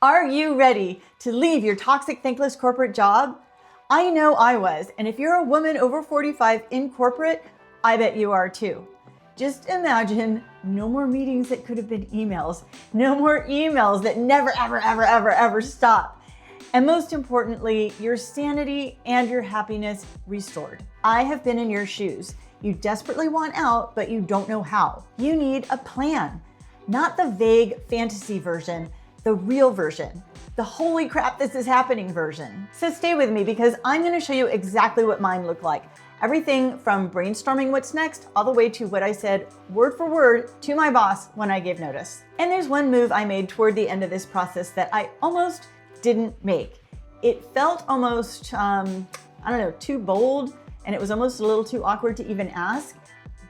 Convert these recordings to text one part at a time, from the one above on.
Are you ready to leave your toxic, thankless corporate job? I know I was, and if you're a woman over 45 in corporate, I bet you are too. Just imagine no more meetings that could have been emails, no more emails that never, ever stop. And most importantly, your sanity and your happiness restored. I have been in your shoes. You desperately want out, but you don't know how. You need a plan, not the vague fantasy version, the real version, the holy crap, this is happening version. So stay with me because I'm gonna show you exactly what mine looked like. Everything from brainstorming what's next, all the way to what I said word for word to my boss when I gave notice. And there's one move I made toward the end of this process that I almost didn't make. It felt almost, too bold, and it was almost a little too awkward to even ask,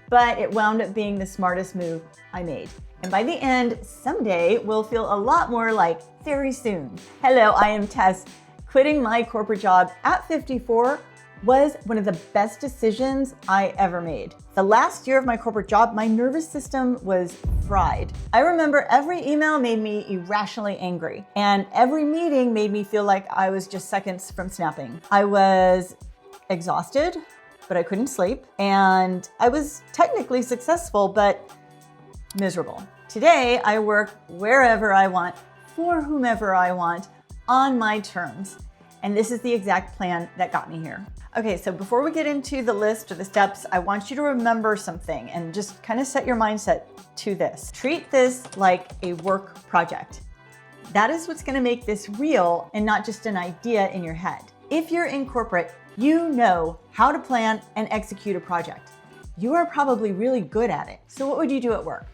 but it wound up being the smartest move I made. And by the end, someday will feel a lot more like very soon. Hello, I am Tess. Quitting my corporate job at 54 was one of the best decisions I ever made. The last year of my corporate job, my nervous system was fried. I remember every email made me irrationally angry, and every meeting made me feel like I was just seconds from snapping. I was exhausted, but I couldn't sleep, and I was technically successful, but miserable. Today, I work wherever I want, for whomever I want, on my terms. And this is the exact plan that got me here. Okay, so before we get into the list or the steps, I want you to remember something and just kind of set your mindset to this. Treat this like a work project. That is what's gonna make this real and not just an idea in your head. If you're in corporate, you know how to plan and execute a project. You are probably really good at it. So what would you do at work?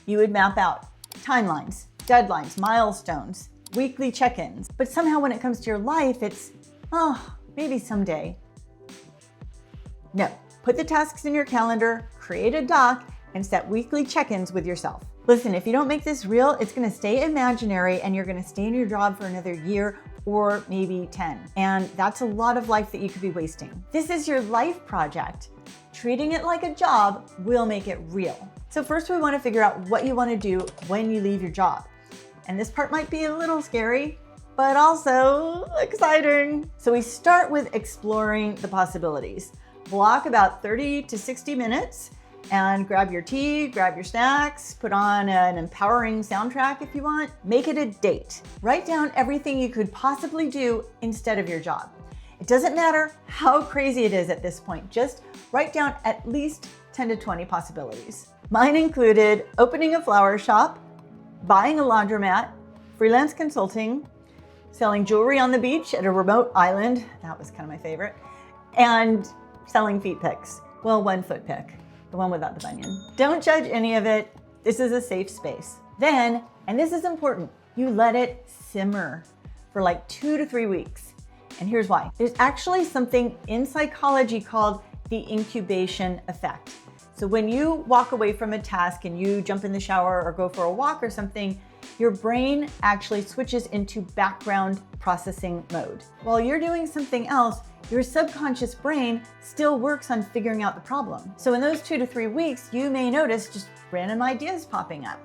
You would map out timelines, deadlines, milestones, weekly check-ins. But somehow when it comes to your life, it's, maybe someday. No, put the tasks in your calendar, create a doc, and set weekly check-ins with yourself. Listen, if you don't make this real, it's gonna stay imaginary and you're gonna stay in your job for another year or maybe 10. And that's a lot of life that you could be wasting. This is your life project. Treating it like a job will make it real. So first we wanna figure out what you wanna do when you leave your job. And this part might be a little scary, but also exciting. So we start with exploring the possibilities. Block about 30 to 60 minutes and grab your tea, grab your snacks, put on an empowering soundtrack if you want. Make it a date. Write down everything you could possibly do instead of your job. It doesn't matter how crazy it is at this point, just write down at least 10 to 20 possibilities. Mine included opening a flower shop, buying a laundromat, freelance consulting, selling jewelry on the beach at a remote island, that was kind of my favorite, and selling feet pics. Well, 1 foot pic, the one without the bunion. Don't judge any of it. This is a safe space. Then, and this is important, you let it simmer for like 2 to 3 weeks. And here's why. There's actually something in psychology called the incubation effect. So when you walk away from a task and you jump in the shower or go for a walk or something, your brain actually switches into background processing mode. While you're doing something else, your subconscious brain still works on figuring out the problem. So in those 2 to 3 weeks, you may notice just random ideas popping up.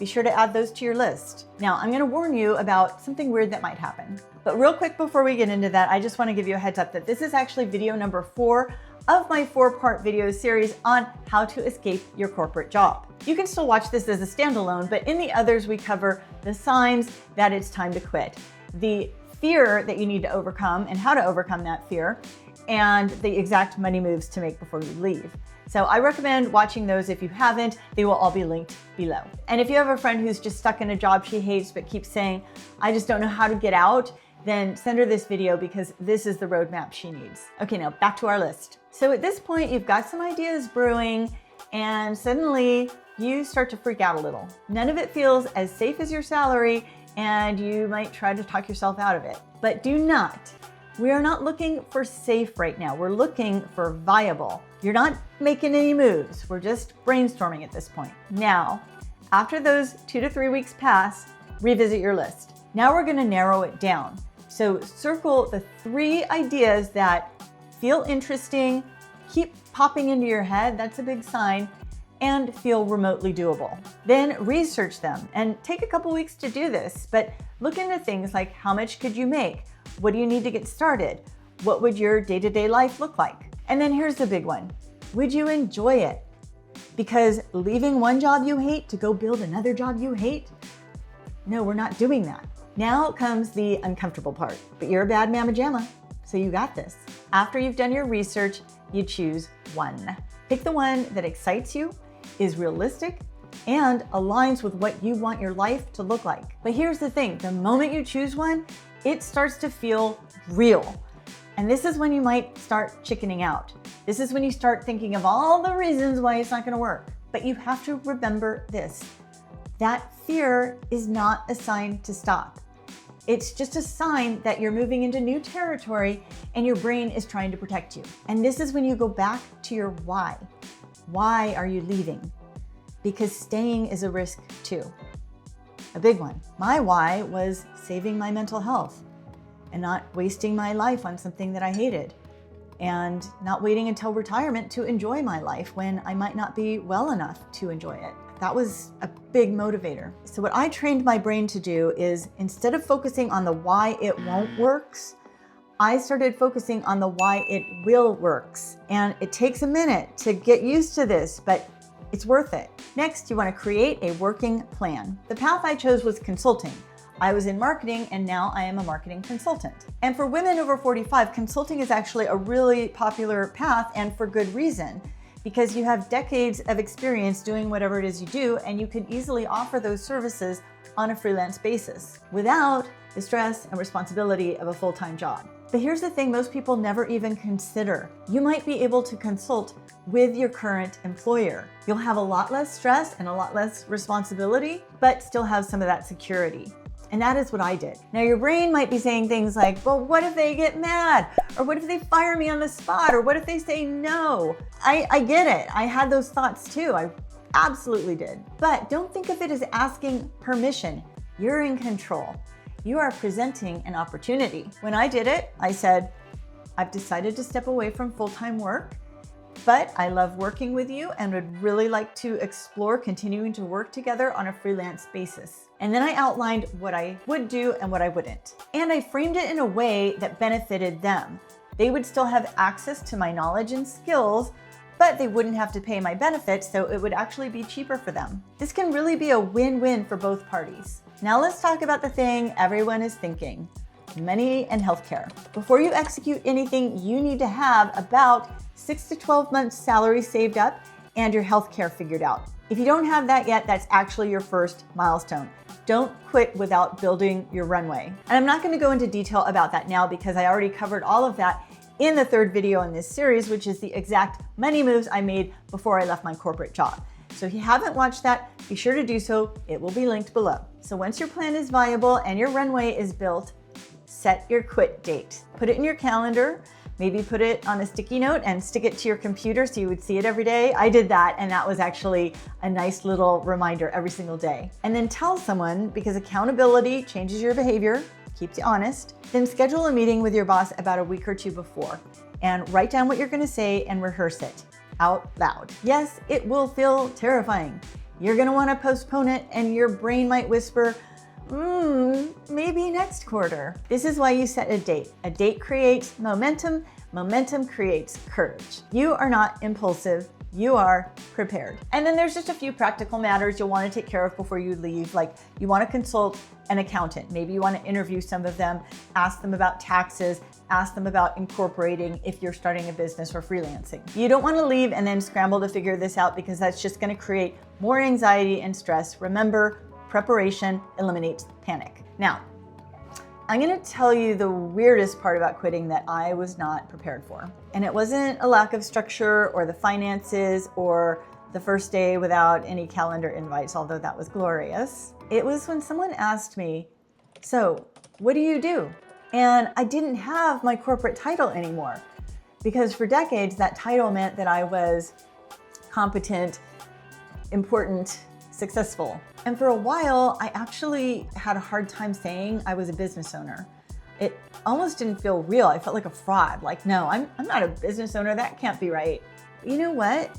Be sure to add those to your list. Now, I'm gonna warn you about something weird that might happen. But real quick before we get into that, I just wanna give you a heads up that this is actually video number 4 of my 4-part video series on how to escape your corporate job. You can still watch this as a standalone, but in the others, we cover the signs that it's time to quit, the fear that you need to overcome and how to overcome that fear, and the exact money moves to make before you leave. So I recommend watching those if you haven't. They will all be linked below. And if you have a friend who's just stuck in a job she hates but keeps saying, I just don't know how to get out, then send her this video because this is the roadmap she needs. Okay, now back to our list. So at this point, you've got some ideas brewing and suddenly you start to freak out a little. None of it feels as safe as your salary and you might try to talk yourself out of it. But do not. We are not looking for safe right now. We're looking for viable. You're not making any moves. We're just brainstorming at this point. Now, after those 2 to 3 weeks pass, revisit your list. Now we're gonna narrow it down. So circle the 3 ideas that feel interesting, keep popping into your head, that's a big sign, and feel remotely doable. Then research them and take a couple weeks to do this, but look into things like how much could you make? What do you need to get started? What would your day-to-day life look like? And then here's the big one. Would you enjoy it? Because leaving one job you hate to go build another job you hate? No, we're not doing that. Now comes the uncomfortable part, but you're a bad mamma jamma, so you got this. After you've done your research, you choose one. Pick the one that excites you, is realistic, and aligns with what you want your life to look like. But here's the thing, the moment you choose one, it starts to feel real. And this is when you might start chickening out. This is when you start thinking of all the reasons why it's not gonna work. But you have to remember this, that fear is not a sign to stop. It's just a sign that you're moving into new territory and your brain is trying to protect you. And this is when you go back to your why. Why are you leaving? Because staying is a risk too. A big one. My why was saving my mental health and not wasting my life on something that I hated, and not waiting until retirement to enjoy my life when I might not be well enough to enjoy it. That was a big motivator. So what I trained my brain to do is, instead of focusing on the why it won't works, I started focusing on the why it will works. And it takes a minute to get used to this, but it's worth it. Next, you want to create a working plan. The path I chose was consulting. I was in marketing and now I am a marketing consultant. And for women over 45, consulting is actually a really popular path, and for good reason, because you have decades of experience doing whatever it is you do, and you can easily offer those services on a freelance basis without the stress and responsibility of a full-time job. But here's the thing most people never even consider. You might be able to consult with your current employer. You'll have a lot less stress and a lot less responsibility, but still have some of that security. And that is what I did. Now your brain might be saying things like, well, what if they get mad? Or what if they fire me on the spot? Or what if they say no? I get it. I had those thoughts too. I absolutely did. But don't think of it as asking permission. You're in control. You are presenting an opportunity. When I did it, I said, I've decided to step away from full-time work, but I love working with you and would really like to explore continuing to work together on a freelance basis. And then I outlined what I would do and what I wouldn't. And I framed it in a way that benefited them. They would still have access to my knowledge and skills, but they wouldn't have to pay my benefits, so it would actually be cheaper for them. This can really be a win-win for both parties. Now let's talk about the thing everyone is thinking, money and healthcare. Before you execute anything, you need to have about 6 to 12 months salary saved up and your healthcare figured out. If you don't have that yet, that's actually your first milestone. Don't quit without building your runway. And I'm not going to go into detail about that now because I already covered all of that in the third video in this series, which is the exact money moves I made before I left my corporate job. So if you haven't watched that, be sure to do so. It will be linked below. So once your plan is viable and your runway is built, set your quit date. Put it in your calendar. Maybe put it on a sticky note and stick it to your computer so you would see it every day. I did that, and that was actually a nice little reminder every single day. And then tell someone, because accountability changes your behavior, keeps you honest. Then schedule a meeting with your boss about a week or two before and write down what you're going to say and rehearse it out loud. Yes, it will feel terrifying. You're going to want to postpone it and your brain might whisper, maybe next quarter. This is why you set a date. A date creates momentum. Momentum creates courage. You are not impulsive. You are prepared. And then there's just a few practical matters you'll want to take care of before you leave. Like you want to consult an accountant. Maybe you want to interview some of them, ask them about taxes, ask them about incorporating if you're starting a business or freelancing. You don't want to leave and then scramble to figure this out because that's just going to create more anxiety and stress. Remember, preparation eliminates panic. Now, I'm going to tell you the weirdest part about quitting that I was not prepared for. And it wasn't a lack of structure or the finances or the first day without any calendar invites, although that was glorious. It was when someone asked me, so what do you do? And I didn't have my corporate title anymore because for decades that title meant that I was competent, important, successful. And for a while, I actually had a hard time saying I was a business owner. It almost didn't feel real. I felt like a fraud. Like, no, I'm not a business owner. That can't be right. But you know what?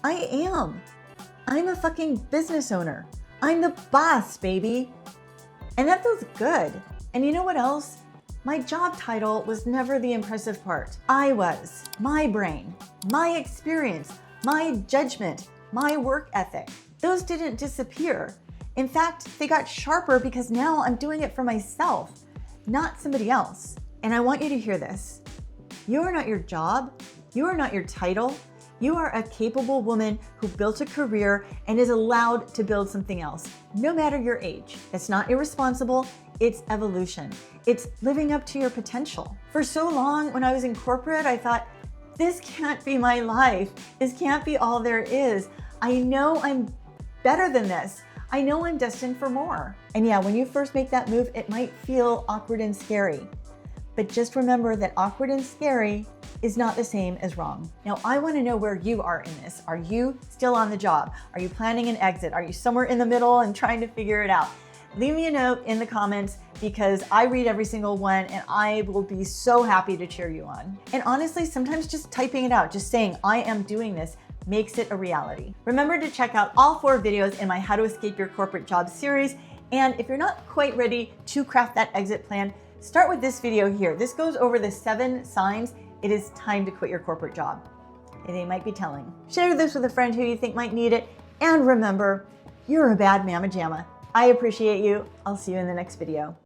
I am. I'm a fucking business owner. I'm the boss, baby. And that feels good. And you know what else? My job title was never the impressive part. I was, my brain, my experience, my judgment, my work ethic. Those didn't disappear. In fact, they got sharper because now I'm doing it for myself, not somebody else. And I want you to hear this. You are not your job. You are not your title. You are a capable woman who built a career and is allowed to build something else, no matter your age. It's not irresponsible. It's evolution. It's living up to your potential. For so long, when I was in corporate, I thought, this can't be my life. This can't be all there is. I know I'm better than this. I know I'm destined for more. And yeah, when you first make that move, it might feel awkward and scary. But just remember that awkward and scary is not the same as wrong. Now, I want to know where you are in this. Are you still on the job? Are you planning an exit? Are you somewhere in the middle and trying to figure it out? Leave me a note in the comments because I read every single one and I will be so happy to cheer you on. And honestly, sometimes just typing it out, just saying, I am doing this, makes it a reality. Remember to check out all 4 videos in my How to Escape Your Corporate Job series. And if you're not quite ready to craft that exit plan, start with this video here. This goes over the 7 signs it is time to quit your corporate job. And they might be telling. Share this with a friend who you think might need it. And remember, you're a bad mamma jamma. I appreciate you. I'll see you in the next video.